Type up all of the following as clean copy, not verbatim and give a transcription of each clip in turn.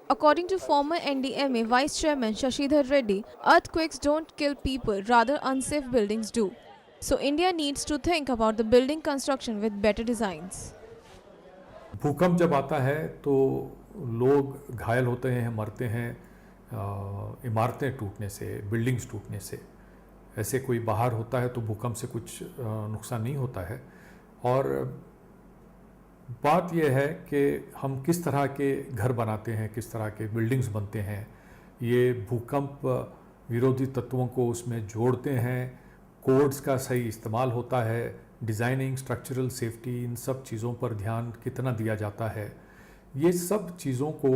According to former NDMA Vice Chairman Shashidhar Reddy, earthquakes don't kill people, rather unsafe buildings do. So India needs to think about the building construction with better designs. भूकंप जब आता है तो लोग घायल होते हैं, मरते हैं, इमारतें टूटने से, बिल्डिंग्स टूटने से। ऐसे कोई बाहर होता है तो भूकंप से कुछ नुकसान नहीं होता है। और बात यह है कि हम किस तरह के घर बनाते हैं, किस तरह के बिल्डिंग्स बनते हैं, ये भूकंप विरोधी तत्वों को उसमें जोड़ते हैं, कोड्स का सही इस्तेमाल होता है, डिज़ाइनिंग, स्ट्रक्चरल सेफ्टी, इन सब चीज़ों पर ध्यान कितना दिया जाता है, ये सब चीज़ों को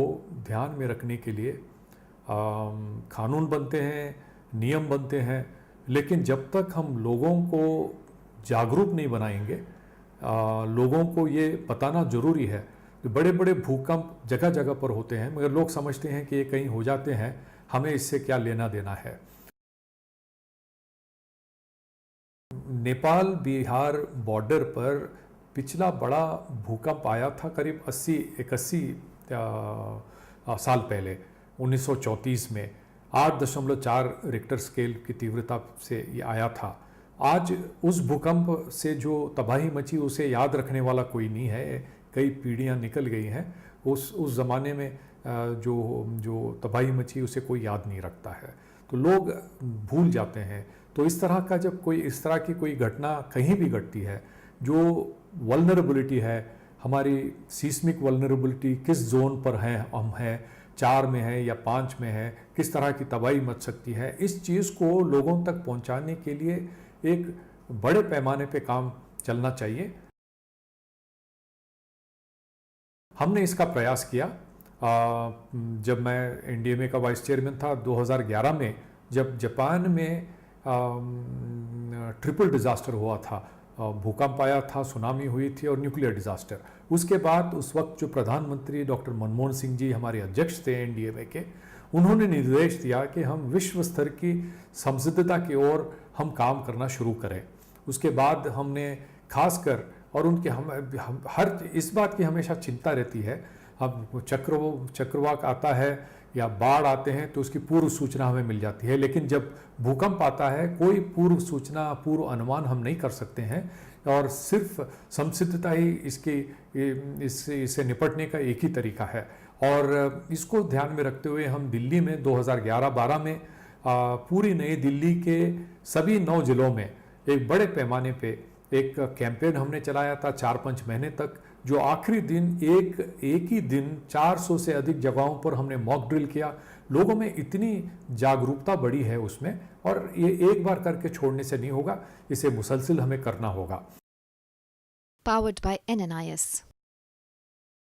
ध्यान में रखने के लिए कानून बनते हैं, नियम बनते हैं। लेकिन जब तक हम लोगों को जागरूक नहीं बनाएंगे, लोगों को ये बताना ज़रूरी है कि बड़े बड़े भूकंप जगह जगह पर होते हैं, मगर लोग समझते हैं कि ये कहीं हो जाते हैं, हमें इससे क्या लेना देना है। नेपाल बिहार बॉर्डर पर पिछला बड़ा भूकंप आया था करीब 81 साल पहले, 1934 में 8.4 रिक्टर स्केल की तीव्रता से ये आया था। आज उस भूकंप से जो तबाही मची उसे याद रखने वाला कोई नहीं है, कई पीढ़ियां निकल गई हैं। उस ज़माने में जो तबाही मची उसे कोई याद नहीं रखता है, तो लोग भूल जाते हैं। तो इस तरह का जब इस तरह की कोई घटना कहीं भी घटती है, जो वल्नरेबिलिटी है, हमारी सीस्मिक वल्नरेबिलिटी किस जोन पर है, हम हैं 4 में है या 5 में है, किस तरह की तबाही मच सकती है, इस चीज़ को लोगों तक पहुंचाने के लिए एक बड़े पैमाने पे काम चलना चाहिए। हमने इसका प्रयास किया। जब मैं एनडीएमए का वाइस चेयरमैन था 2011 में, जब जापान में ट्रिपल डिज़ास्टर हुआ था, भूकंप आया था, सुनामी हुई थी और न्यूक्लियर डिज़ास्टर। उसके बाद उस वक्त जो प्रधानमंत्री डॉक्टर मनमोहन सिंह जी हमारे अध्यक्ष थे एनडीएमए के, उन्होंने निर्देश दिया कि हम विश्व स्तर की संसिद्धता की ओर हम काम करना शुरू करें। उसके बाद हमने खासकर, और उनके हम हर इस बात की हमेशा चिंता रहती है, अब चक्रवात आता है या बाढ़ आते हैं तो उसकी पूर्व सूचना हमें मिल जाती है, लेकिन जब भूकंप आता है कोई पूर्व सूचना, पूर्व अनुमान हम नहीं कर सकते हैं, और सिर्फ संसिद्धता ही इससे निपटने का एक ही तरीका है। और इसको ध्यान में रखते हुए हम दिल्ली में 2011-12 में पूरी नई दिल्ली के सभी 9 जिलों में एक बड़े पैमाने पे एक कैंपेन हमने चलाया था 4-5 महीने तक, जो आखिरी दिन एक ही दिन 400 से अधिक जगहों पर हमने मॉक ड्रिल किया। लोगों में इतनी जागरूकता बढ़ी है उसमें, और ये एक बार करके छोड़ने से नहीं होगा, इसे मुसलसिल हमें करना होगा। Powered by NNIS.